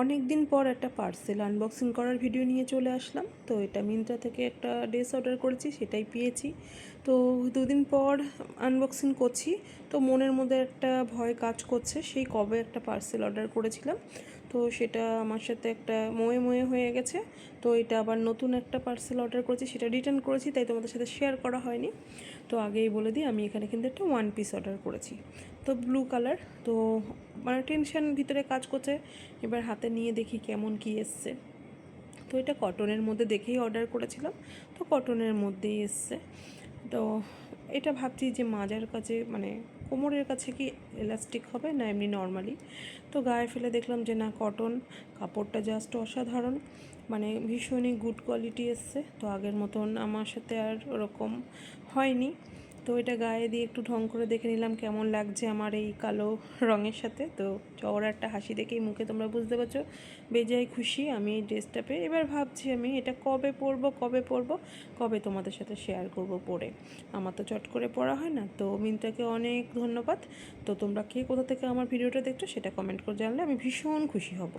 অনেক দিন পর একটা পার্সেল আনবক্সিং করার ভিডিও নিয়ে চলে আসলাম। তো এটা মিন্ত্রা থেকে একটা ড্রেস অর্ডার করেছি, সেটাই পেয়েছি। তো দুদিন পর আনবক্সিং করছি, তো মনের মধ্যে একটা ভয় কাজ করছে, সেই কবে একটা পার্সেল অর্ডার করেছিলাম, তো সেটা আমার সাথে একটা ময়ে ময়ে হয়ে গেছে। তো এটা আবার নতুন একটা পার্সেল অর্ডার করেছি, সেটা রিটার্ন করেছি, তাই তোমাদের সাথে শেয়ার করা হয়নি। তো আগেই বলে দিই, আমি এখানে কিন্তু একটা ওয়ান পিস অর্ডার করেছি, তো ব্লু কালার। তো মানে টেনশন ভিতরে কাজ করছে, এবার হাতে নিয়ে দেখি কেমন কি এসছে। তো এটা কটনের মধ্যে দেখেই অর্ডার করেছিলাম, তো কটনের মধ্যেই এসছে। তো এটা ভাবছি যে মাজার কাছে মানে কোমরের কাছে কি এলাস্টিক হবে না এমনি নর্মালি। তো গায়ে ফেলে দেখলাম যে না, কটন। কাপড়টা জাস্ট অসাধারণ, মানে ভীষণই গুড কোয়ালিটি এসছে। তো আগের মতন আমার সাথে আর ওরকম হয়নি। তো এটা গায়ে দিয়ে একটু ঢং করে দেখে নিলাম কেমন লাগছে আমার এই কালো রঙের সাথে। তো চওড়া একটা হাসি দেখেই মুখে তোমরা বুঝতে পারছো বেজায় খুশি আমি এই ড্রেসটা পেয়ে। এবার ভাবছি আমি এটা কবে পরবো, কবে তোমাদের সাথে শেয়ার করব পরে। আমার তো চট করে পড়া হয় না। তো মিন্ত্রাকে অনেক ধন্যবাদ। তো তোমরা কে কোথা থেকে আমার ভিডিওটা দেখছো সেটা কমেন্ট করে জানলে আমি ভীষণ খুশি হব।